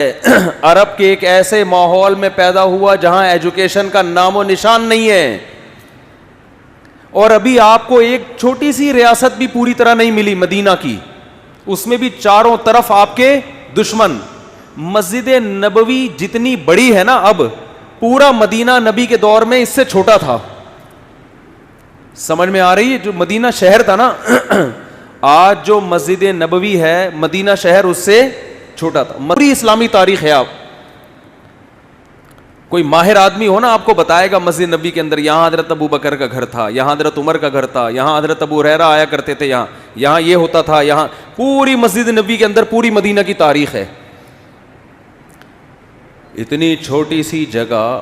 عرب کے ایک ایسے ماحول میں پیدا ہوا جہاں ایجوکیشن کا نام و نشان نہیں ہے، اور ابھی آپ کو ایک چھوٹی سی ریاست بھی پوری طرح نہیں ملی مدینہ کی، اس میں بھی چاروں طرف آپ کے دشمن. مسجد نبوی جتنی بڑی ہے نا، اب پورا مدینہ نبی کے دور میں اس سے چھوٹا تھا. سمجھ میں آ رہی ہے؟ جو مدینہ شہر تھا نا، آج جو مسجد نبوی ہے مدینہ شہر اس سے چھوٹا تھا. پوری اسلامی تاریخ ہے. آپ کوئی ماہر آدمی ہو نا، آپ کو بتائے گا مسجد نبی کے اندر یہاں حضرت ابو بکر کا گھر تھا، یہاں حضرت عمر کا گھر تھا، یہاں حضرت ابو ہریرہ آیا کرتے تھے، یہاں یہ ہوتا تھا. یہاں پوری مسجد نبی کے اندر پوری مدینہ کی تاریخ ہے. اتنی چھوٹی سی جگہ،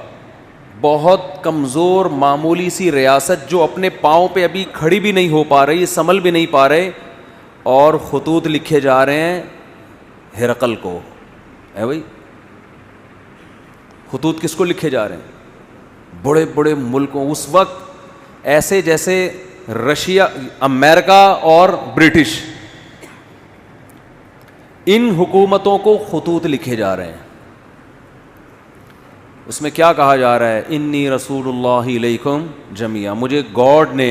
بہت کمزور معمولی سی ریاست جو اپنے پاؤں پہ ابھی کھڑی بھی نہیں ہو پا رہی، سنبھل بھی نہیں پا رہے، اور خطوط لکھے جا رہے ہیں ہرقل کو. ہے بھائی، خطوط کس کو لکھے جا رہے ہیں؟ بڑے بڑے ملکوں. اس وقت ایسے جیسے رشیا، امریکہ اور برٹش، ان حکومتوں کو خطوط لکھے جا رہے ہیں. اس میں کیا کہا جا رہا ہے؟ انی رسول اللہ علیکم جمیعا، مجھے گاڈ نے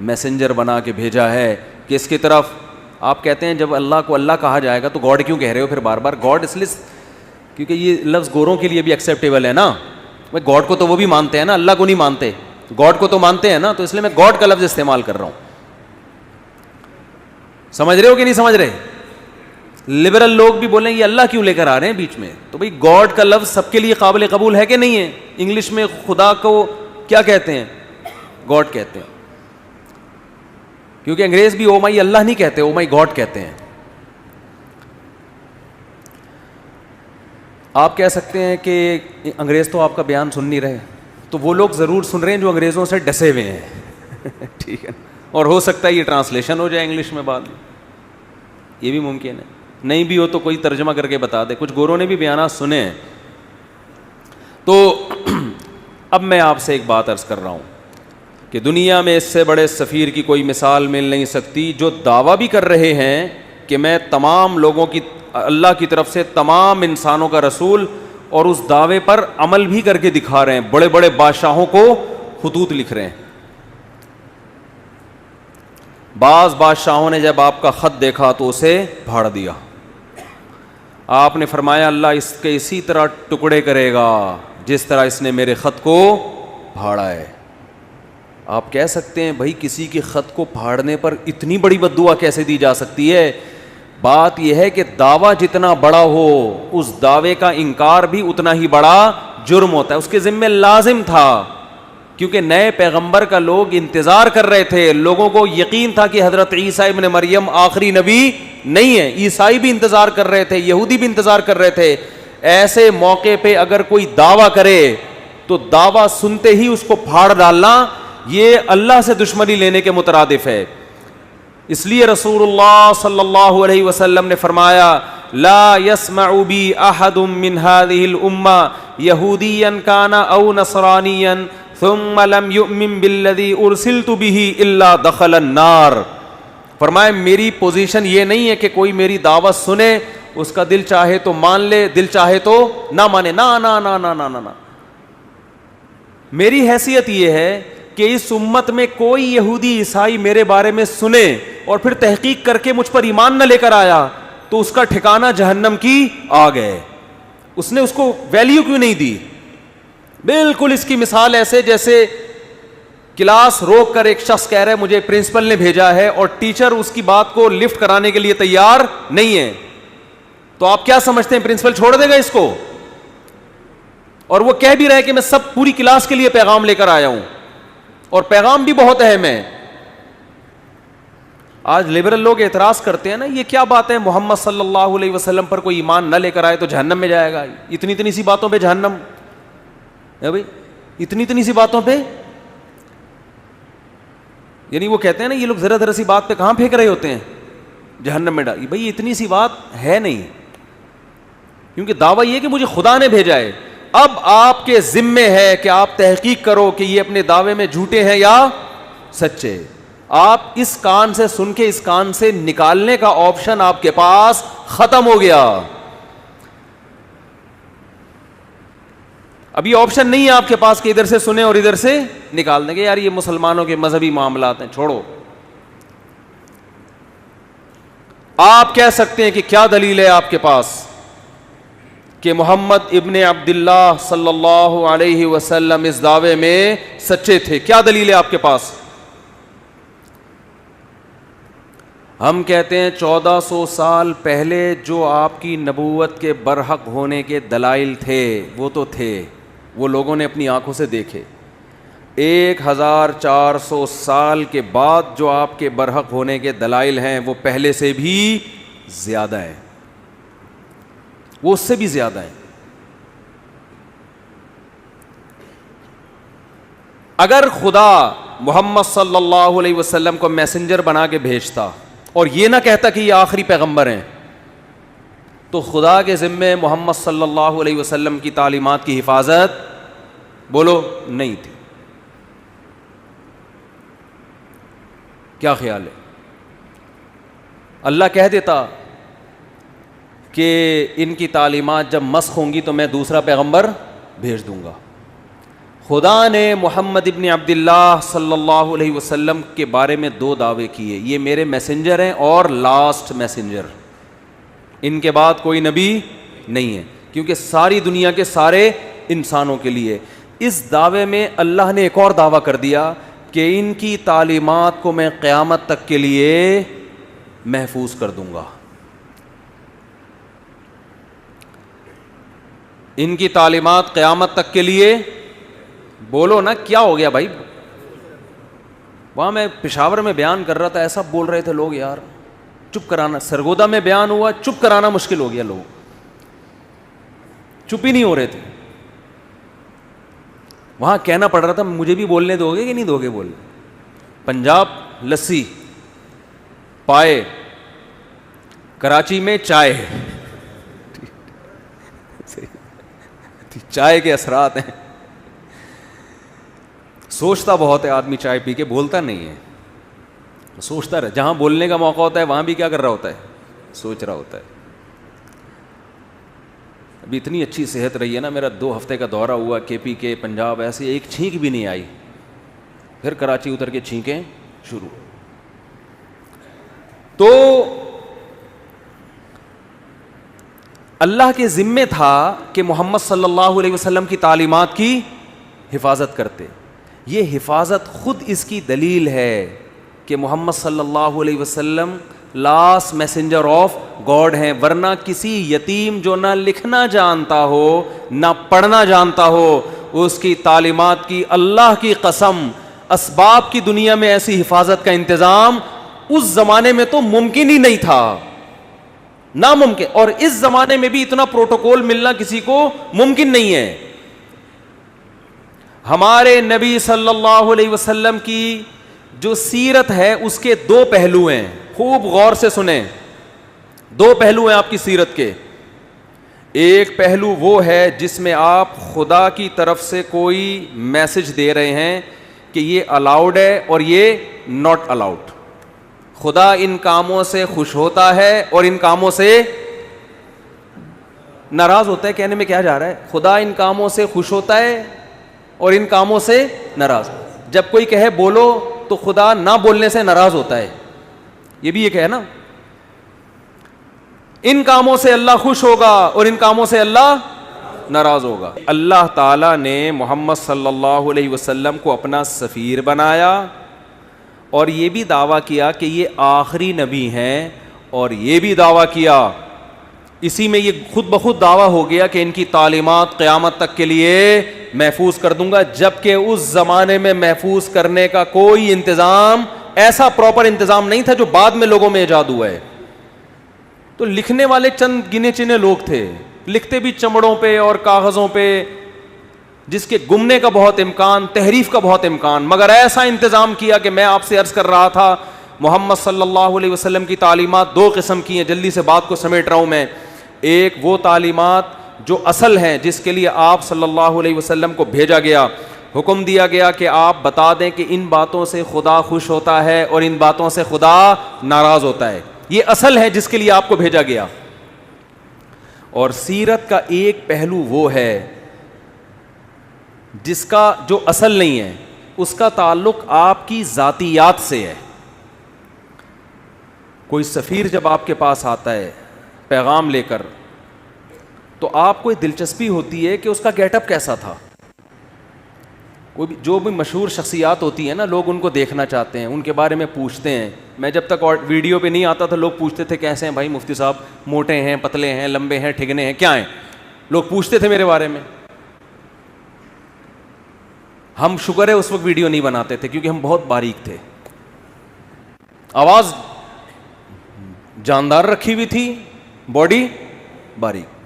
میسنجر بنا کے بھیجا ہے. کس کی طرف؟ آپ کہتے ہیں جب اللہ کو اللہ کہا جائے گا تو گاڈ کیوں کہہ رہے ہو پھر بار بار؟ گاڈ اس لیے کیونکہ یہ لفظ گوروں کے لیے بھی ایکسیپٹیبل ہے نا. بھائی گاڈ کو تو وہ بھی مانتے ہیں نا، اللہ کو نہیں مانتے. گاڈ کو تو مانتے ہیں نا، تو اس لیے میں گاڈ کا لفظ استعمال کر رہا ہوں. سمجھ رہے ہو کہ نہیں سمجھ رہے؟ لبرل لوگ بھی بولیں یہ اللہ کیوں لے کر آ رہے ہیں بیچ میں؟ تو بھائی گاڈ کا لفظ سب کے لیے قابل قبول ہے کہ نہیں ہے؟ انگلش میں خدا کو کیا کہتے ہیں؟ گاڈ کہتے ہیں. کیونکہ انگریز بھی او مائی اللہ نہیں کہتے، او مائی گاڈ کہتے ہیں. آپ کہہ سکتے ہیں کہ انگریز تو آپ کا بیان سن نہیں رہے، تو وہ لوگ ضرور سن رہے ہیں جو انگریزوں سے ڈسے ہوئے ہیں. ٹھیک ہے، اور ہو سکتا ہے یہ ٹرانسلیشن ہو جائے انگلش میں بعد میں، یہ بھی ممکن ہے. نہیں بھی ہو تو کوئی ترجمہ کر کے بتا دے. کچھ گوروں نے بھی بیانات سنے ہیں. تو اب میں آپ سے ایک بات عرض کر رہا ہوں کہ دنیا میں اس سے بڑے سفیر کی کوئی مثال مل نہیں سکتی، جو دعویٰ بھی کر رہے ہیں کہ میں تمام لوگوں کی، اللہ کی طرف سے تمام انسانوں کا رسول، اور اس دعوے پر عمل بھی کر کے دکھا رہے ہیں. بڑے بڑے بادشاہوں کو خطوط لکھ رہے ہیں. بعض بادشاہوں نے جب آپ کا خط دیکھا تو اسے پھاڑ دیا. آپ نے فرمایا اللہ اس کے اسی طرح ٹکڑے کرے گا جس طرح اس نے میرے خط کو پھاڑا ہے. آپ کہہ سکتے ہیں بھائی کسی کے خط کو پھاڑنے پر اتنی بڑی بد دعا کیسے دی جا سکتی ہے؟ بات یہ ہے کہ دعویٰ جتنا بڑا ہو اس دعوے کا انکار بھی اتنا ہی بڑا جرم ہوتا ہے. اس کے ذمہ لازم تھا، کیونکہ نئے پیغمبر کا لوگ انتظار کر رہے تھے. لوگوں کو یقین تھا کہ حضرت عیسیٰ ابن مریم آخری نبی نہیں ہے. عیسائی بھی انتظار کر رہے تھے، یہودی بھی انتظار کر رہے تھے. ایسے موقع پہ اگر کوئی دعویٰ کرے تو دعویٰ سنتے ہی اس کو پھاڑ ڈالنا یہ اللہ سے دشمنی لینے کے مترادف ہے. اس لیے رسول اللہ صلی اللہ علیہ وسلم نے فرمایا لا يسمع بی احد من هذه الامة یہودیا کان او نصرانیا ثم لم یؤمن بالذی ارسلت به الا دخل النار. فرمایا میری پوزیشن یہ نہیں ہے کہ کوئی میری دعوت سنے، اس کا دل چاہے تو مان لے، دل چاہے تو نہ مانے. نا نا نا نا نا نا. میری حیثیت یہ ہے کہ اس امت میں کوئی یہودی عیسائی میرے بارے میں سنے اور پھر تحقیق کر کے مجھ پر ایمان نہ لے کر آیا تو اس کا ٹھکانہ جہنم کی آ گئے. اس نے اس کو ویلیو کیوں نہیں دی؟ بالکل اس کی مثال ایسے جیسے کلاس روک کر ایک شخص کہہ رہا ہے مجھے پرنسپل نے بھیجا ہے، اور ٹیچر اس کی بات کو لفٹ کرانے کے لیے تیار نہیں ہے. تو آپ کیا سمجھتے ہیں پرنسپل چھوڑ دے گا اس کو؟ اور وہ کہہ بھی رہے کہ میں سب پوری کلاس کے لیے پیغام لے کر آیا ہوں، اور پیغام بھی بہت اہم ہے. آج لبرل لوگ اعتراض کرتے ہیں نا، یہ کیا بات ہے محمد صلی اللہ علیہ وسلم پر کوئی ایمان نہ لے کر آئے تو جہنم میں جائے گا. اتنی اتنی سی باتوں پہ جہنم ہے بھائی، اتنی اتنی سی باتوں پہ. یعنی وہ کہتے ہیں نا یہ لوگ ذرا ذرا سی بات پہ کہاں پھینک رہے ہوتے ہیں جہنم میں ڈال. بھائی اتنی سی بات ہے نہیں، کیونکہ دعویٰ یہ کہ مجھے خدا نے بھیجا ہے. اب آپ کے ذمے ہے کہ آپ تحقیق کرو کہ یہ اپنے دعوے میں جھوٹے ہیں یا سچے. آپ اس کان سے سن کے اس کان سے نکالنے کا آپشن آپ کے پاس ختم ہو گیا. ابھی آپشن نہیں ہے آپ کے پاس کہ ادھر سے سنیں اور ادھر سے نکال دیں گے یار یہ مسلمانوں کے مذہبی معاملات ہیں، چھوڑو. آپ کہہ سکتے ہیں کہ کیا دلیل ہے آپ کے پاس کہ محمد ابن عبداللہ صلی اللہ علیہ وسلم اس دعوے میں سچے تھے؟ کیا دلیل ہے آپ کے پاس؟ ہم کہتے ہیں 1400 سال پہلے جو آپ کی نبوت کے برحق ہونے کے دلائل تھے وہ تو تھے، وہ لوگوں نے اپنی آنکھوں سے دیکھے. 1400 سال کے بعد جو آپ کے برحق ہونے کے دلائل ہیں وہ پہلے سے بھی زیادہ ہیں، وہ اس سے بھی زیادہ ہیں. اگر خدا محمد صلی اللہ علیہ وسلم کو میسنجر بنا کے بھیجتا اور یہ نہ کہتا کہ یہ آخری پیغمبر ہیں، تو خدا کے ذمے محمد صلی اللہ علیہ وسلم کی تعلیمات کی حفاظت بولو نہیں تھی. کیا خیال ہے؟ اللہ کہہ دیتا کہ ان کی تعلیمات جب مسخ ہوں گی تو میں دوسرا پیغمبر بھیج دوں گا. خدا نے محمد ابن عبداللہ صلی اللہ علیہ وسلم کے بارے میں 2 دعوے کیے، یہ میرے میسنجر ہیں اور لاسٹ میسنجر، ان کے بعد کوئی نبی نہیں ہے، کیونکہ ساری دنیا کے سارے انسانوں کے لیے. اس دعوے میں اللہ نے ایک اور دعویٰ کر دیا کہ ان کی تعلیمات کو میں قیامت تک کے لیے محفوظ کر دوں گا. ان کی تعلیمات قیامت تک کے لیے، بولو نا کیا ہو گیا بھائی؟ وہاں میں پشاور میں بیان کر رہا تھا، ایسا بول رہے تھے لوگ یار، چپ کرانا. سرگودا میں بیان ہوا، چپ کرانا مشکل ہو گیا، لوگ چپ ہی نہیں ہو رہے تھے. وہاں کہنا پڑ رہا تھا مجھے بھی بولنے دو گے کہ نہیں دو گے؟ بول. پنجاب لسی، پائے، کراچی میں چائے، چائے کے اثرات ہیں. سوچتا بہت ہے آدمی، چائے پی کے بولتا نہیں ہے، سوچتا رہے. جہاں بولنے کا موقع ہوتا ہے وہاں بھی کیا کر رہا ہوتا ہے؟ سوچ رہا ہوتا ہے. ابھی اتنی اچھی صحت رہی ہے نا، میرا 2 ہفتے کا دورہ ہوا کے پی کے پنجاب، ایسے ایک چھینک بھی نہیں آئی. پھر کراچی اتر کے چھینکیں شروع. تو اللہ کے ذمے تھا کہ محمد صلی اللہ علیہ وسلم کی تعلیمات کی حفاظت کرتے. یہ حفاظت خود اس کی دلیل ہے کہ محمد صلی اللہ علیہ وسلم لاسٹ میسنجر آف گاڈ ہیں. ورنہ کسی یتیم جو نہ لکھنا جانتا ہو نہ پڑھنا جانتا ہو، اس کی تعلیمات کی اللہ کی قسم اسباب کی دنیا میں ایسی حفاظت کا انتظام اس زمانے میں تو ممکن ہی نہیں تھا، ناممکن. اور اس زمانے میں بھی اتنا پروٹوکول ملنا کسی کو ممکن نہیں ہے. ہمارے نبی صلی اللہ علیہ وسلم کی جو سیرت ہے اس کے 2 پہلو ہیں، خوب غور سے سنیں. 2 پہلو ہیں آپ کی سیرت کے. ایک پہلو وہ ہے جس میں آپ خدا کی طرف سے کوئی میسج دے رہے ہیں کہ یہ الاؤڈ ہے اور یہ ناٹ الاؤڈ. خدا ان کاموں سے خوش ہوتا ہے اور ان کاموں سے ناراض ہوتا ہے. کہنے میں کیا جا رہا ہے؟ خدا ان کاموں سے خوش ہوتا ہے اور ان کاموں سے ناراض. جب کوئی کہے بولو تو خدا نہ بولنے سے ناراض ہوتا ہے، یہ بھی ایک ہے نا. ان کاموں سے اللہ خوش ہوگا اور ان کاموں سے اللہ ناراض ہوگا. اللہ تعالیٰ نے محمد صلی اللہ علیہ وسلم کو اپنا سفیر بنایا اور یہ بھی دعویٰ کیا کہ یہ آخری نبی ہیں، اور یہ بھی دعویٰ کیا، اسی میں یہ خود بخود دعویٰ ہو گیا کہ ان کی تعلیمات قیامت تک کے لیے محفوظ کر دوں گا. جبکہ اس زمانے میں محفوظ کرنے کا کوئی انتظام، ایسا پراپر انتظام نہیں تھا جو بعد میں لوگوں میں ایجاد ہوا ہے. تو لکھنے والے چند گنے چنے لوگ تھے، لکھتے بھی چمڑوں پہ اور کاغذوں پہ، جس کے گمنے کا بہت امکان، تحریف کا بہت امکان. مگر ایسا انتظام کیا کہ میں آپ سے عرض کر رہا تھا محمد صلی اللہ علیہ وسلم کی تعلیمات 2 قسم کی ہیں. جلدی سے بات کو سمیٹ رہا ہوں میں. ایک وہ تعلیمات جو اصل ہیں جس کے لیے آپ صلی اللہ علیہ وسلم کو بھیجا گیا، حکم دیا گیا کہ آپ بتا دیں کہ ان باتوں سے خدا خوش ہوتا ہے اور ان باتوں سے خدا ناراض ہوتا ہے. یہ اصل ہے جس کے لیے آپ کو بھیجا گیا. اور سیرت کا ایک پہلو وہ ہے جس کا جو اصل نہیں ہے اس کا تعلق آپ کی ذاتیات سے ہے. کوئی سفیر جب آپ کے پاس آتا ہے پیغام لے کر تو آپ کو دلچسپی ہوتی ہے کہ اس کا گیٹ اپ کیسا تھا. جو بھی مشہور شخصیات ہوتی ہیں نا, لوگ ان کو دیکھنا چاہتے ہیں, ان کے بارے میں پوچھتے ہیں. میں جب تک ویڈیو پہ نہیں آتا تھا لوگ پوچھتے تھے کیسے ہیں بھائی مفتی صاحب, موٹے ہیں, پتلے ہیں, لمبے ہیں, ٹھگنے ہیں, کیا ہیں, لوگ پوچھتے تھے میرے بارے میں. ہم شکر ہے اس وقت ویڈیو نہیں بناتے تھے کیونکہ ہم بہت باریک تھے, آواز جاندار رکھی ہوئی تھی, باڈی باریک.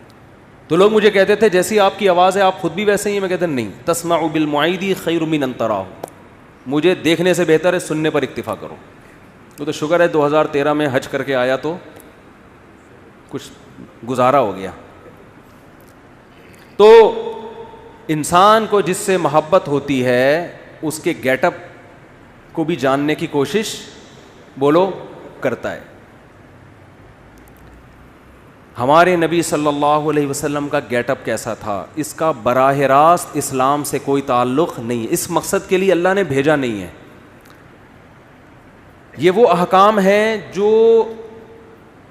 تو لوگ مجھے کہتے تھے جیسی آپ کی آواز ہے آپ خود بھی ویسے ہی ہیں. میں کہتا نہیں, تسمع بالمعید خیر من ان تراہ, مجھے دیکھنے سے بہتر ہے سننے پر اکتفا کرو. تو شکر ہے 2013 میں حج کر کے آیا تو کچھ گزارا ہو گیا. تو انسان کو جس سے محبت ہوتی ہے اس کے گیٹ اپ کو بھی جاننے کی کوشش بولو کرتا ہے. ہمارے نبی صلی اللہ علیہ وسلم کا گیٹ اپ کیسا تھا اس کا براہ راست اسلام سے کوئی تعلق نہیں ہے. اس مقصد کے لیے اللہ نے بھیجا نہیں ہے. یہ وہ احکام ہیں جو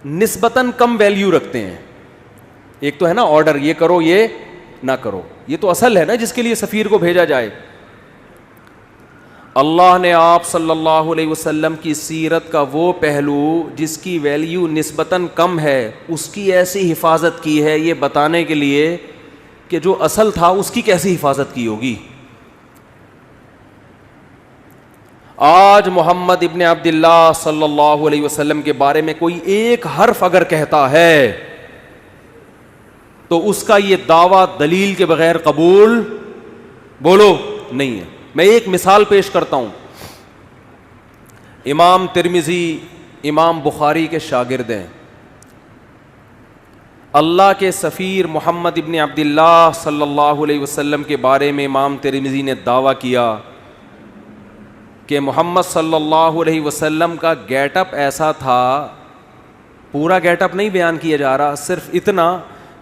نسبتاً کم ویلیو رکھتے ہیں. ایک تو ہے نا آرڈر, یہ کرو یہ نہ کرو, یہ تو اصل ہے نا جس کے لیے سفیر کو بھیجا جائے. اللہ نے آپ صلی اللہ علیہ وسلم کی سیرت کا وہ پہلو جس کی ویلیو نسبتاً کم ہے اس کی ایسی حفاظت کی ہے یہ بتانے کے لیے کہ جو اصل تھا اس کی کیسی حفاظت کی ہوگی. آج محمد ابن عبداللہ صلی اللہ علیہ وسلم کے بارے میں کوئی ایک حرف اگر کہتا ہے تو اس کا یہ دعویٰ دلیل کے بغیر قبول بولو نہیں ہے. میں ایک مثال پیش کرتا ہوں. امام ترمذی امام بخاری کے شاگرد ہیں. اللہ کے سفیر محمد ابن عبداللہ صلی اللہ علیہ وسلم کے بارے میں امام ترمذی نے دعویٰ کیا کہ محمد صلی اللہ علیہ وسلم کا گیٹ اپ ایسا تھا. پورا گیٹ اپ نہیں بیان کیا جا رہا, صرف اتنا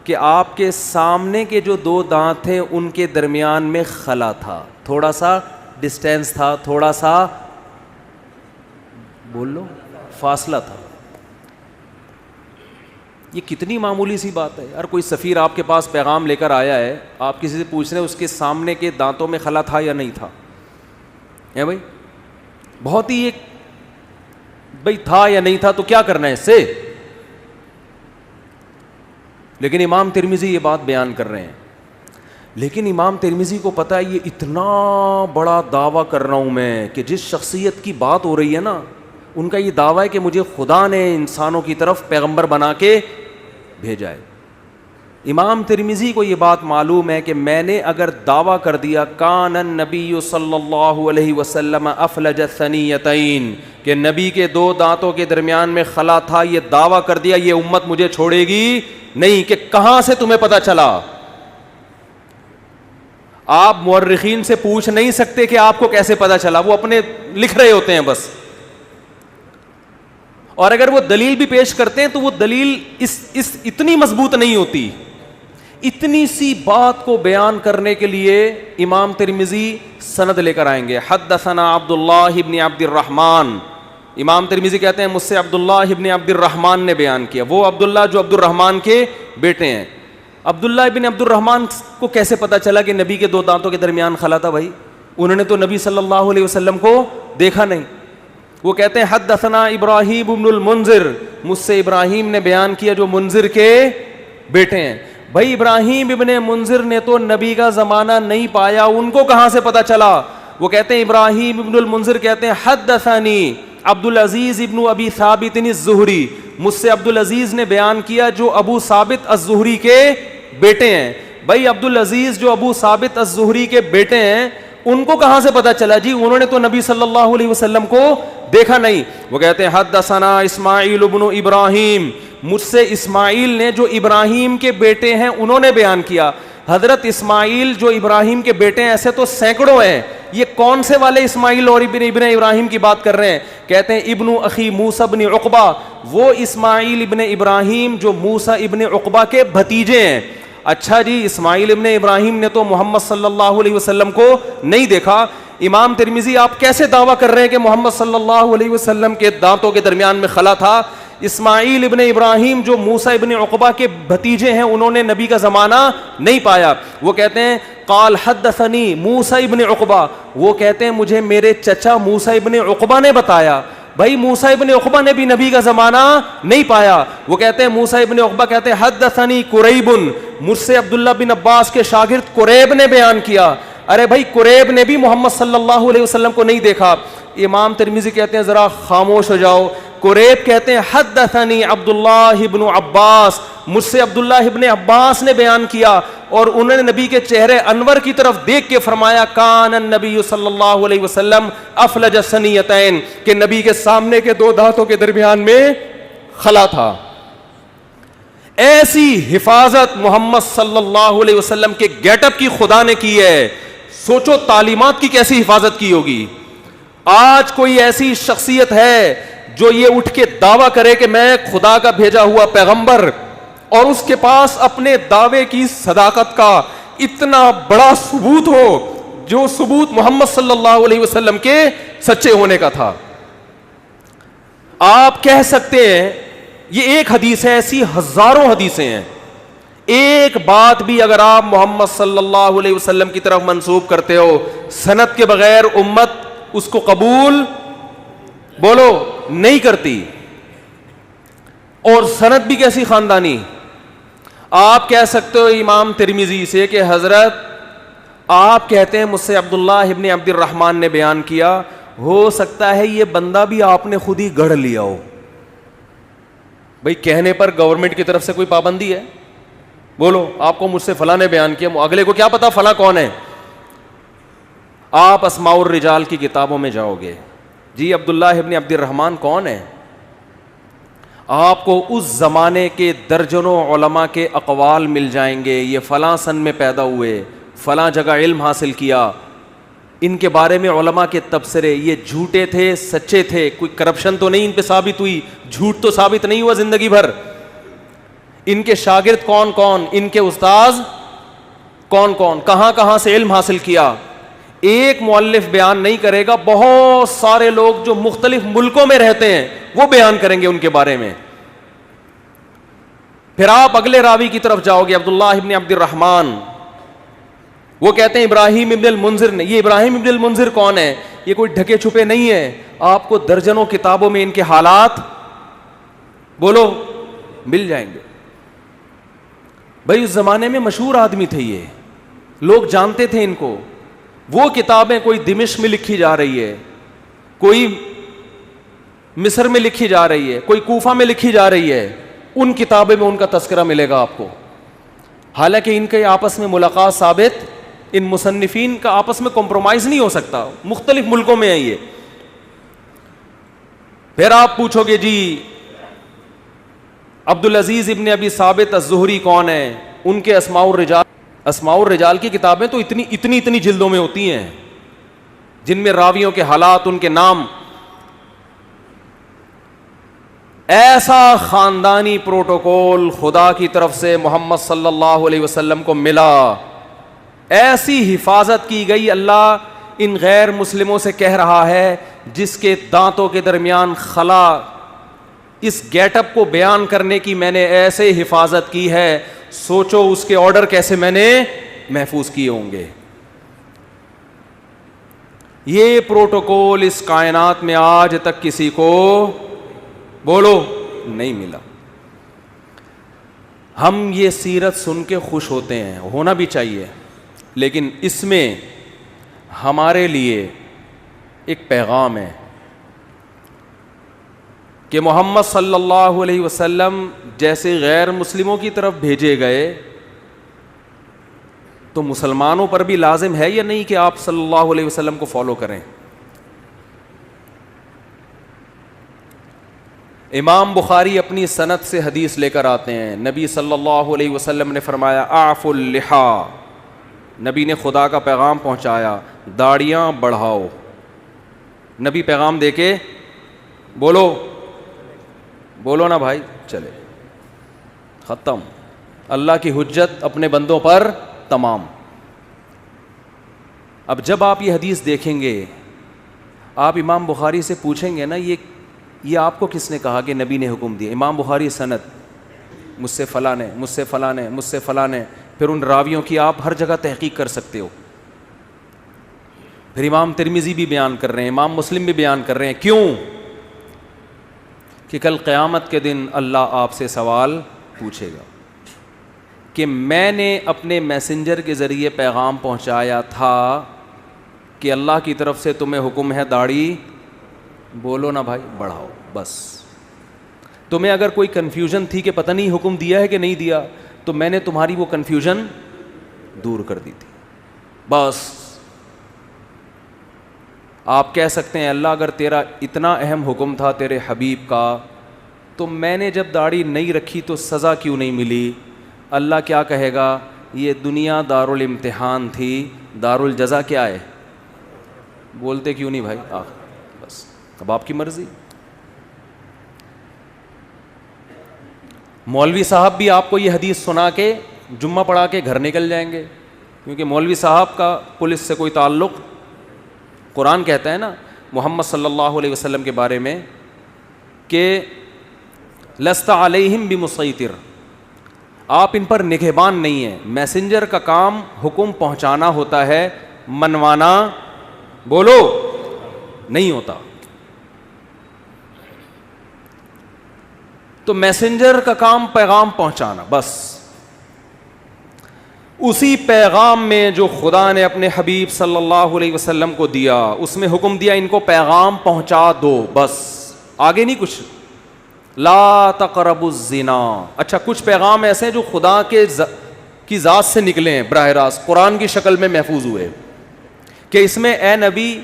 کہ آپ کے سامنے کے جو دو دانت تھے ان کے درمیان میں خلا تھا, تھوڑا سا ڈسٹینس تھا, تھوڑا سا بول لو فاصلہ تھا. یہ کتنی معمولی سی بات ہے یار. کوئی سفیر آپ کے پاس پیغام لے کر آیا ہے, آپ کسی سے پوچھ رہے ہیں اس کے سامنے کے دانتوں میں خلا تھا یا نہیں تھا, ہے بھائی, بہت ہی ایک بھائی تھا یا نہیں تھا تو کیا کرنا ہے اس سے. لیکن امام ترمذی یہ بات بیان کر رہے ہیں. لیکن امام ترمذی کو پتہ ہے یہ اتنا بڑا دعویٰ کر رہا ہوں میں کہ جس شخصیت کی بات ہو رہی ہے نا ان کا یہ دعویٰ ہے کہ مجھے خدا نے انسانوں کی طرف پیغمبر بنا کے بھیجا ہے. امام ترمذی کو یہ بات معلوم ہے کہ میں نے اگر دعویٰ کر دیا کان النبی صلی اللہ علیہ وسلم افلج الثنیتین کہ نبی کے دو دانتوں کے درمیان میں خلا تھا, یہ دعویٰ کر دیا, یہ امت مجھے چھوڑے گی نہیں. کہ کہاں سے تمہیں پتا چلا؟ آپ مورخین سے پوچھ نہیں سکتے کہ آپ کو کیسے پتا چلا, وہ اپنے لکھ رہے ہوتے ہیں بس. اور اگر وہ دلیل بھی پیش کرتے ہیں تو وہ دلیل اس اتنی مضبوط نہیں ہوتی. اتنی سی بات کو بیان کرنے کے لیے امام ترمذی سند لے کر آئیں گے. حدثنا عبداللہ ابن عبد الرحمن, امام ترمذی کہتے ہیں مجھ سے عبداللہ ابن عبد الرحمن نے بیان کیا. وہ عبداللہ جو عبد الرحمن کے بیٹے ہیں. عبداللہ ابن عبد الرحمن کو کیسے پتا چلا کہ نبی کے دو دانتوں کے درمیان خلا تھا؟ بھائی انہوں نے تو نبی صلی اللہ علیہ وسلم کو دیکھا نہیں. وہ کہتے ہیں حدثنا ابراہیم ابن المنذر, مجھ سے ابراہیم نے بیان کیا جو منذر کے بیٹے ہیں. بھائی ابراہیم ابن منذر نے تو نبی کا زمانہ نہیں پایا, ان کو کہاں سے پتا چلا؟ وہ کہتے ہیں ابراہیم ابن المنذر کہتے ہیں حدثنی عبد العزیز ابن ابی ثابت الزہری, مجھ سے عبد العزیز نے بیان کیا جو ابو ثابت الزہری کے بیٹے ہیں. بھائی عبد العزیز جو ابو ثابت الزہری کے بیٹے ہیں ان کو کہاں سے پتا چلا؟ جی انہوں نے تو نبی صلی اللہ علیہ وسلم کو دیکھا نہیں. وہ کہتے ہیں حدثنا اسماعیل ابن ابراہیم, مجھ سے اسماعیل نے جو ابراہیم کے بیٹے ہیں انہوں نے بیان کیا. حضرت اسماعیل جو ابراہیم کے بیٹے ہیں ایسے تو سینکڑوں ہیں, یہ کون سے والے اسماعیل اور ابن ابراہیم کی بات کر رہے ہیں؟ کہتے ہیں ابن اخی موسیٰ ابن عقبہ, وہ اسماعیل ابن ابراہیم جو موسیٰ ابن عقبہ کے بھتیجے ہیں. اچھا جی اسماعیل ابن ابراہیم نے تو محمد صلی اللہ علیہ وسلم کو نہیں دیکھا. امام ترمذی آپ کیسے دعویٰ کر رہے ہیں کہ محمد صلی اللہ علیہ وسلم کے دانتوں کے درمیان میں خلا تھا؟ اسماعیل ابن ابراہیم جو موسیٰ ابن عقبہ کے بھتیجے ہیں, انہوں نے نبی کا زمانہ نہیں پایا. وہ کہتے ہیں قال حدثنی موسیٰ ابن عقبہ, وہ کہتے ہیں مجھے میرے چچا موسیٰ ابن عقبہ نے بتایا. بھائی موسیٰ ابن عقبہ نے بھی نبی کا زمانہ نہیں پایا. وہ کہتے ہیں موسیٰ ابن عقبہ کہتے ہیں حدثنی قریب, مجھ سے عبداللہ بن عباس کے شاگرد قریب نے بیان کیا. ارے بھائی قریب نے بھی محمد صلی اللہ علیہ وسلم کو نہیں دیکھا. امام ترمذی کہتے ہیں ذرا خاموش ہو جاؤ. قریب کہتے ہیں حدثنی عبداللہ ابن عباس, مجھ سے عبداللہ ابن عباس نے بیان کیا اور انہوں نے نبی کے چہرے انور کی طرف دیکھ کے فرمایا کان النبی صلی اللہ علیہ وسلم افلج الثنیتین, کہ نبی کے سامنے کے دو دانتوں کے درمیان میں خلا تھا. ایسی حفاظت محمد صلی اللہ علیہ وسلم کے گیٹ اپ کی خدا نے کی ہے. سوچو تعلیمات کی کیسی حفاظت کی ہوگی. آج کوئی ایسی شخصیت ہے جو یہ اٹھ کے دعویٰ کرے کہ میں خدا کا بھیجا ہوا پیغمبر, اور اس کے پاس اپنے دعوے کی صداقت کا اتنا بڑا ثبوت ہو جو ثبوت محمد صلی اللہ علیہ وسلم کے سچے ہونے کا تھا. آپ کہہ سکتے ہیں یہ ایک حدیث ہے, ایسی ہزاروں حدیثیں ہیں. ایک بات بھی اگر آپ محمد صلی اللہ علیہ وسلم کی طرف منسوب کرتے ہو سند کے بغیر امت اس کو قبول بولو نہیں کرتی. اور سند بھی کیسی خاندانی. آپ کہہ سکتے ہو امام ترمذی سے کہ حضرت آپ کہتے ہیں مجھ سے عبداللہ ابن عبد الرحمن نے بیان کیا, ہو سکتا ہے یہ بندہ بھی آپ نے خود ہی گڑھ لیا ہو. بھئی کہنے پر گورنمنٹ کی طرف سے کوئی پابندی ہے؟ بولو آپ کو مجھ سے فلاں نے بیان کیا, اگلے کو کیا پتا فلاں کون ہے. آپ اسماء الرجال کی کتابوں میں جاؤ گے, جی عبداللہ ابن عبد الرحمن کون ہے, آپ کو اس زمانے کے درجنوں علماء کے اقوال مل جائیں گے. یہ فلاں سن میں پیدا ہوئے, فلاں جگہ علم حاصل کیا. ان کے بارے میں علماء کے تبصرے, یہ جھوٹے تھے سچے تھے, کوئی کرپشن تو نہیں ان پہ ثابت ہوئی, جھوٹ تو ثابت نہیں ہوا زندگی بھر. ان کے شاگرد کون کون, ان کے استاذ کون کون, کہاں کہاں سے علم حاصل کیا. ایک مؤلف بیان نہیں کرے گا, بہت سارے لوگ جو مختلف ملکوں میں رہتے ہیں وہ بیان کریں گے ان کے بارے میں. پھر آپ اگلے راوی کی طرف جاؤ گے عبداللہ ابن عبد الرحمن, وہ کہتے ہیں ابراہیم ابن المنذر نے. یہ ابراہیم ابن المنذر کون ہے؟ یہ کوئی ڈھکے چھپے نہیں ہے, آپ کو درجنوں کتابوں میں ان کے حالات بولو مل جائیں گے. بھائی اس زمانے میں مشہور آدمی تھے, یہ لوگ جانتے تھے ان کو. وہ کتابیں کوئی دمشق میں لکھی جا رہی ہے, کوئی مصر میں لکھی جا رہی ہے, کوئی کوفہ میں لکھی جا رہی ہے, ان کتابیں میں ان کا تذکرہ ملے گا آپ کو. حالانکہ ان کے آپس میں ملاقات ثابت, ان مصنفین کا آپس میں کمپرومائز نہیں ہو سکتا, مختلف ملکوں میں ہیں یہ. پھر آپ پوچھو گے جی عبدالعزیز ابن ابی ثابت الزہری کون ہے؟ ان کے اسماء الرجال, اسماء الرجال کی کتابیں تو اتنی جلدوں میں ہوتی ہیں جن میں راویوں کے حالات, ان کے نام. ایسا خاندانی پروٹوکول خدا کی طرف سے محمد صلی اللہ علیہ وسلم کو ملا, ایسی حفاظت کی گئی. اللہ ان غیر مسلموں سے کہہ رہا ہے جس کے دانتوں کے درمیان خلا, اس گیٹ اپ کو بیان کرنے کی میں نے ایسے حفاظت کی ہے, سوچو اس کے آرڈر کیسے میں نے محفوظ کیے ہوں گے. یہ پروٹوکول اس کائنات میں آج تک کسی کو بولو نہیں ملا. ہم یہ سیرت سن کے خوش ہوتے ہیں, ہونا بھی چاہیے, لیکن اس میں ہمارے لیے ایک پیغام ہے کہ محمد صلی اللہ علیہ وسلم جیسے غیر مسلموں کی طرف بھیجے گئے تو مسلمانوں پر بھی لازم ہے یا نہیں کہ آپ صلی اللہ علیہ وسلم کو فالو کریں. امام بخاری اپنی سند سے حدیث لے کر آتے ہیں, نبی صلی اللہ علیہ وسلم نے فرمایا اعفوا اللحا, نبی نے خدا کا پیغام پہنچایا, داڑیاں بڑھاؤ. نبی پیغام دے کے بولو نا بھائی, چلے ختم. اللہ کی حجت اپنے بندوں پر تمام. اب جب آپ یہ حدیث دیکھیں گے, آپ امام بخاری سے پوچھیں گے نا یہ آپ کو کس نے کہا کہ نبی نے حکم دیا؟ امام بخاری سند, مجھ سے فلاں نے, مجھ سے فلاں نے, مجھ سے فلاں نے, پھر ان راویوں کی آپ ہر جگہ تحقیق کر سکتے ہو. پھر امام ترمذی بھی بیان کر رہے ہیں, امام مسلم بھی بیان کر رہے ہیں. کیوں؟ کہ کل قیامت کے دن اللہ آپ سے سوال پوچھے گا کہ میں نے اپنے میسنجر کے ذریعے پیغام پہنچایا تھا کہ اللہ کی طرف سے تمہیں حکم ہے داڑھی, بولو نا بھائی, بڑھاؤ. بس تمہیں اگر کوئی کنفیوژن تھی کہ پتہ نہیں حکم دیا ہے کہ نہیں دیا, تو میں نے تمہاری وہ کنفیوژن دور کر دی تھی. بس آپ کہہ سکتے ہیں اللہ اگر تیرا اتنا اہم حکم تھا تیرے حبیب کا, تو میں نے جب داڑھی نہیں رکھی تو سزا کیوں نہیں ملی؟ اللہ کیا کہے گا؟ یہ دنیا دارالامتحان تھی, دارالجزا کیا ہے؟ بولتے کیوں نہیں بھائی؟ بس اب آپ کی مرضی. مولوی صاحب بھی آپ کو یہ حدیث سنا کے جمعہ پڑھا کے گھر نکل جائیں گے, کیونکہ مولوی صاحب کا پولیس سے کوئی تعلق. قرآن کہتا ہے نا محمد صلی اللہ علیہ وسلم کے بارے میں کہ لست علیہم بمسیطر, آپ ان پر نگہبان نہیں ہیں. میسنجر کا کام حکم پہنچانا ہوتا ہے, منوانا بولو نہیں ہوتا. تو میسنجر کا کام پیغام پہنچانا بس. اسی پیغام میں جو خدا نے اپنے حبیب صلی اللہ علیہ وسلم کو دیا, اس میں حکم دیا ان کو پیغام پہنچا دو, بس آگے نہیں کچھ. لا تقربوا الزنا. اچھا کچھ پیغام ایسے ہیں جو خدا کی ذات سے نکلے ہیں, براہ راست قرآن کی شکل میں محفوظ ہوئے, کہ اس میں اے نبی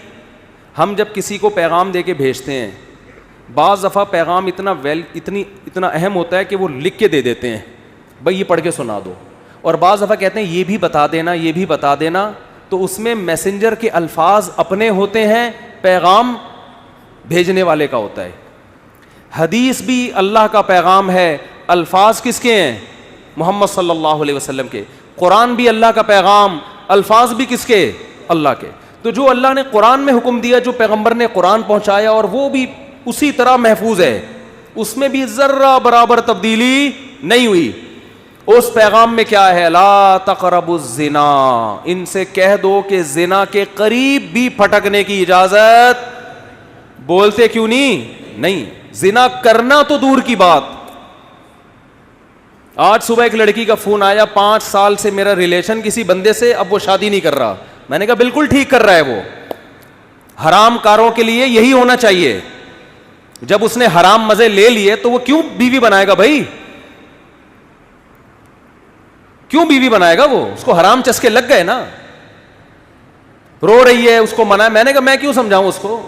ہم جب کسی کو پیغام دے کے بھیجتے ہیں, بعض دفعہ پیغام اتنا اہم ہوتا ہے کہ وہ لکھ کے دے دیتے ہیں, بھائی یہ پڑھ کے سنا دو, اور بعض دفعہ کہتے ہیں یہ بھی بتا دینا, یہ بھی بتا دینا. تو اس میں میسنجر کے الفاظ اپنے ہوتے ہیں, پیغام بھیجنے والے کا ہوتا ہے. حدیث بھی اللہ کا پیغام ہے, الفاظ کس کے ہیں؟ محمد صلی اللہ علیہ وسلم کے. قرآن بھی اللہ کا پیغام, الفاظ بھی کس کے؟ اللہ کے. تو جو اللہ نے قرآن میں حکم دیا, جو پیغمبر نے قرآن پہنچایا, اور وہ بھی اسی طرح محفوظ ہے, اس میں بھی ذرہ برابر تبدیلی نہیں ہوئی. اس پیغام میں کیا ہے؟ لا تقربوا الزنا. ان سے کہہ دو کہ زنا کے قریب بھی پھٹکنے کی اجازت. بولتے کیوں نہیں. زنا کرنا تو دور کی بات. آج صبح ایک لڑکی کا فون آیا, 5 سال سے میرا ریلیشن کسی بندے سے, اب وہ شادی نہیں کر رہا. میں نے کہا بالکل ٹھیک کر رہا ہے, وہ حرام کاروں کے لیے یہی ہونا چاہیے. جب اس نے حرام مزے لے لیے تو وہ کیوں بیوی بنائے گا بھائی؟ کیوں بیوی بنائے گا وہ؟ اس کو حرام چسکے لگ گئے نا. رو رہی ہے, اس کو منع. میں نے کہا میں کیوں سمجھاؤں اس کو؟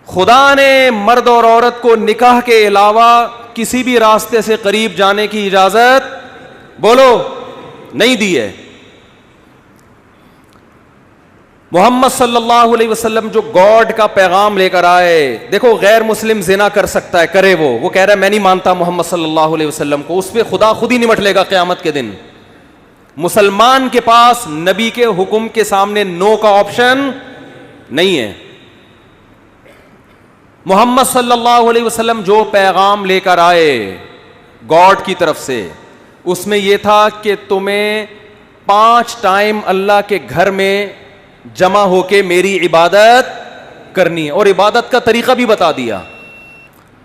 خدا نے مرد اور عورت کو نکاح کے علاوہ کسی بھی راستے سے قریب جانے کی اجازت بولو نہیں دی ہے. محمد صلی اللہ علیہ وسلم جو گاڈ کا پیغام لے کر آئے, دیکھو غیر مسلم زنا کر سکتا ہے, کرے, وہ کہہ رہا ہے میں نہیں مانتا محمد صلی اللہ علیہ وسلم کو, اس پہ خدا خود ہی نمٹ لے گا قیامت کے دن. مسلمان کے پاس نبی کے حکم کے سامنے نو کا آپشن نہیں ہے. محمد صلی اللہ علیہ وسلم جو پیغام لے کر آئے گاڈ کی طرف سے, اس میں یہ تھا کہ تمہیں 5 ٹائم اللہ کے گھر میں جمع ہو کے میری عبادت کرنی ہے, اور عبادت کا طریقہ بھی بتا دیا.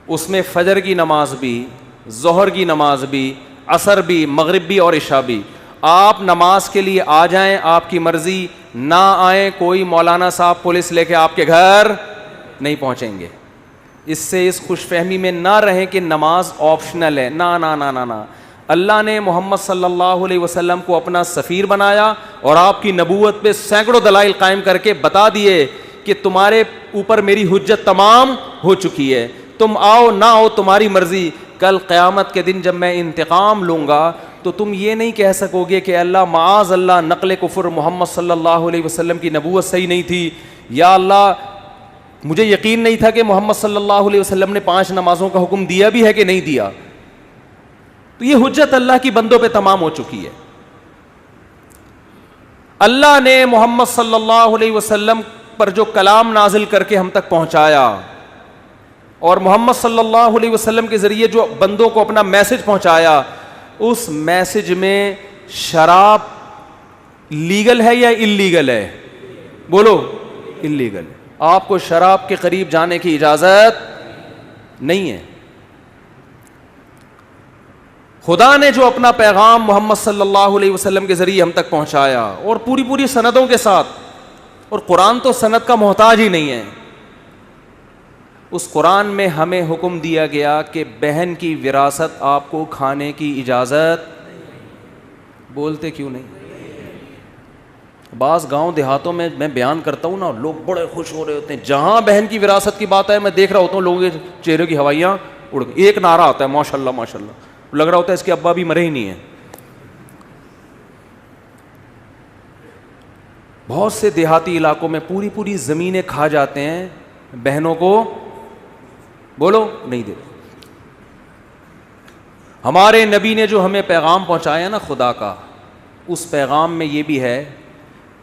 اس میں فجر کی نماز بھی, ظہر کی نماز بھی, عصر بھی, مغرب بھی اور عشاء بھی. آپ نماز کے لیے آ جائیں, آپ کی مرضی, نہ آئیں, کوئی مولانا صاحب پولیس لے کے آپ کے گھر نہیں پہنچیں گے. اس سے اس خوش فہمی میں نہ رہیں کہ نماز آپشنل ہے. نہ نہ نہ نہ. اللہ نے محمد صلی اللہ علیہ وسلم کو اپنا سفیر بنایا, اور آپ کی نبوت پہ سینکڑوں دلائل قائم کر کے بتا دیے کہ تمہارے اوپر میری حجت تمام ہو چکی ہے, تم آؤ نہ آؤ تمہاری مرضی. کل قیامت کے دن جب میں انتقام لوں گا تو تم یہ نہیں کہہ سکو گے کہ اللہ معاذ اللہ نقل کفر, محمد صلی اللہ علیہ وسلم کی نبوت صحیح نہیں تھی, یا اللہ مجھے یقین نہیں تھا کہ محمد صلی اللہ علیہ وسلم نے 5 نمازوں کا حکم دیا بھی ہے کہ نہیں دیا. تو یہ حجت اللہ کی بندوں پہ تمام ہو چکی ہے. اللہ نے محمد صلی اللہ علیہ وسلم پر جو کلام نازل کر کے ہم تک پہنچایا اور محمد صلی اللہ علیہ وسلم کے ذریعے جو بندوں کو اپنا میسج پہنچایا, اس میسج میں شراب لیگل ہے یا انلیگل ہے؟ بولو, انلیگل ہے. آپ کو شراب کے قریب جانے کی اجازت نہیں ہے. خدا نے جو اپنا پیغام محمد صلی اللہ علیہ وسلم کے ذریعے ہم تک پہنچایا اور پوری سندوں کے ساتھ, اور قرآن تو سند کا محتاج ہی نہیں ہے, اس قرآن میں ہمیں حکم دیا گیا کہ بہن کی وراثت آپ کو کھانے کی اجازت. بولتے کیوں نہیں؟ بعض گاؤں دیہاتوں میں بیان کرتا ہوں نا, لوگ بڑے خوش ہو رہے ہوتے ہیں. جہاں بہن کی وراثت کی بات ہے, میں دیکھ رہا ہوتا ہوں لوگوں کے چہرے کی ہوائیاں اڑ گئی. ایک نعرہ آتا ہے ماشاء اللہ ماشاء اللہ, لگ رہا ہوتا ہے اس کے ابا بھی مرے ہی نہیں ہیں. بہت سے دیہاتی علاقوں میں پوری زمینیں کھا جاتے ہیں, بہنوں کو بولو نہیں دیتے. ہمارے نبی نے جو ہمیں پیغام پہنچایا نا خدا کا, اس پیغام میں یہ بھی ہے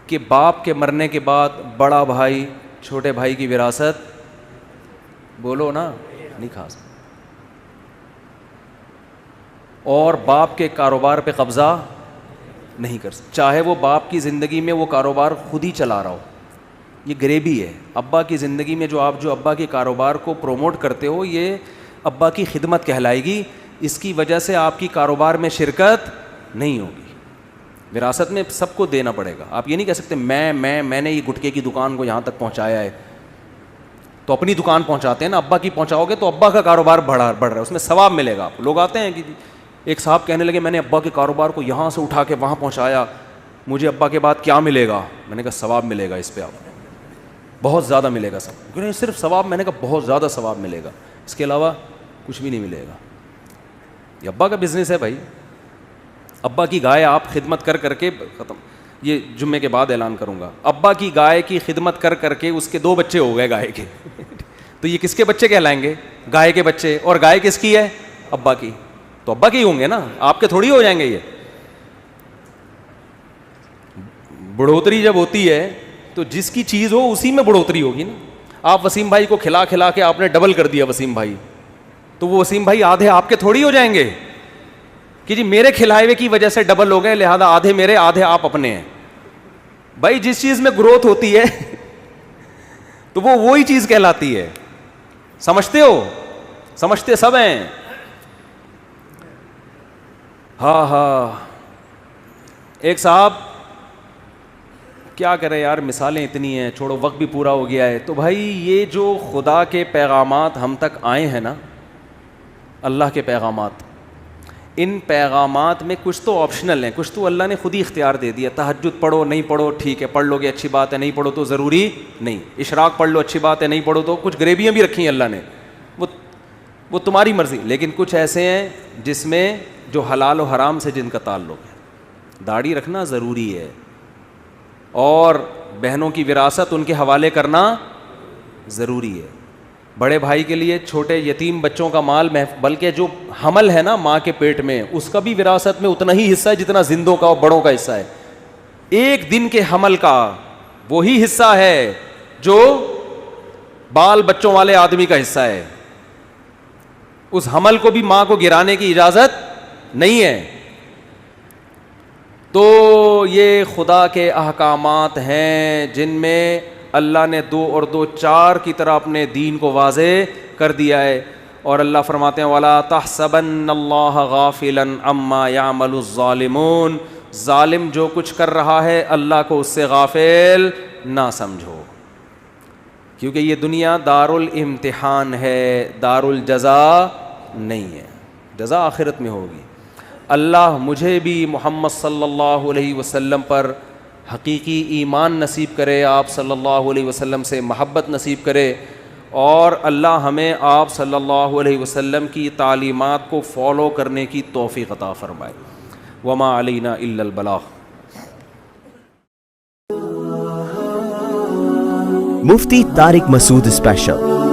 کہ باپ کے مرنے کے بعد بڑا بھائی چھوٹے بھائی کی وراثت, بولو نا, نہیں کھا سکتا. اور باپ کے کاروبار پہ قبضہ نہیں کر سکتا, چاہے وہ باپ کی زندگی میں وہ کاروبار خود ہی چلا رہا ہو. یہ غریبی ہے. ابا کی زندگی میں جو ابا کے کاروبار کو پروموٹ کرتے ہو, یہ ابا کی خدمت کہلائے گی. اس کی وجہ سے آپ کی کاروبار میں شرکت نہیں ہوگی. وراثت میں سب کو دینا پڑے گا. آپ یہ نہیں کہہ سکتے میں نے یہ گٹکے کی دکان کو یہاں تک پہنچایا ہے, تو اپنی دکان پہنچاتے ہیں نا, ابا کی پہنچاؤ گے تو ابا کا کاروبار بڑھ رہا ہے, اس میں ثواب ملے گا. لوگ آتے ہیں کہ ایک صاحب کہنے لگے میں نے ابا کے کاروبار کو یہاں سے اٹھا کے وہاں پہنچایا, مجھے ابا کے بعد کیا ملے گا؟ میں نے کہا ثواب ملے گا, اس پہ آپ بہت زیادہ ملے گا ثواب. صرف ثواب؟ میں نے کہا بہت زیادہ ثواب ملے گا, اس کے علاوہ کچھ بھی نہیں ملے گا. یہ ابا کا بزنس ہے بھائی. ابا کی گائے آپ خدمت کر کے ختم. یہ جمعے کے بعد اعلان کروں گا. ابا کی گائے کی خدمت کر کے اس کے 2 بچے ہو گئے گائے کے. تو یہ کس کے بچے کہلائیں گے؟ گائے کے بچے. اور گائے کس کی ہے؟ ابا کی. تو ابا کے ہی ہوں گے نا, آپ کے تھوڑی ہو جائیں گے. یہ بڑھوتری جب ہوتی ہے تو جس کی چیز ہو اسی میں بڑھوتری ہوگی نا. آپ وسیم بھائی کو کھلا کے آپ نے ڈبل کر دیا وسیم بھائی, تو وہ وسیم بھائی آدھے آپ کے تھوڑی ہو جائیں گے کہ جی میرے کھلائے ہوئے کی وجہ سے ڈبل ہو گئے, لہذا آدھے میرے آدھے آپ اپنے ہیں. بھائی جس چیز میں گروتھ ہوتی ہے تو وہ وہی چیز کہلاتی ہے. سمجھتے ہو؟ سمجھتے سب ہیں. ہاں ایک صاحب, کیا کرے یار, مثالیں اتنی ہیں, چھوڑو وقت بھی پورا ہو گیا ہے. تو بھائی یہ جو خدا کے پیغامات ہم تک آئے ہیں نا, اللہ کے پیغامات, ان پیغامات میں کچھ تو آپشنل ہیں, کچھ تو اللہ نے خود ہی اختیار دے دیا. تہجد پڑھو, نہیں پڑھو ٹھیک ہے, پڑھ لو گے اچھی بات ہے, نہیں پڑھو تو ضروری نہیں. اشراق پڑھ لو اچھی بات ہے, نہیں پڑھو تو کچھ غریبیاں بھی رکھی ہیں اللہ نے, وہ تمہاری مرضی. لیکن کچھ ایسے ہیں جس میں جو حلال و حرام سے جن کا تعلق ہے. داڑھی رکھنا ضروری ہے, اور بہنوں کی وراثت ان کے حوالے کرنا ضروری ہے. بڑے بھائی کے لیے چھوٹے یتیم بچوں کا مال, بلکہ جو حمل ہے نا ماں کے پیٹ میں, اس کا بھی وراثت میں اتنا ہی حصہ ہے جتنا زندوں کا اور بڑوں کا حصہ ہے. ایک دن کے حمل کا وہی حصہ ہے جو بال بچوں والے آدمی کا حصہ ہے. اس حمل کو بھی ماں کو گرانے کی اجازت نہیں ہے. تو یہ خدا کے احکامات ہیں جن میں اللہ نے 2 اور 2 4 کی طرح اپنے دین کو واضح کر دیا ہے. اور اللہ فرماتے ہیں وَلَا تَحْسَبَنَّ اللَّهَ غَافِلًا عَمَّا يَعْمَلُ الظَّالِمُونَ, ظالم جو کچھ کر رہا ہے اللہ کو اس سے غافل نہ سمجھو, کیونکہ یہ دنیا دار الامتحان ہے, دار الجزا نہیں ہے. جزا آخرت میں ہوگی. اللہ مجھے بھی محمد صلی اللہ علیہ وسلم پر حقیقی ایمان نصیب کرے, آپ صلی اللہ علیہ وسلم سے محبت نصیب کرے, اور اللہ ہمیں آپ صلی اللہ علیہ وسلم کی تعلیمات کو فالو کرنے کی توفیق عطا فرمائے. وما علینا الا البلاغ. مفتی طارق مسعود اسپیشل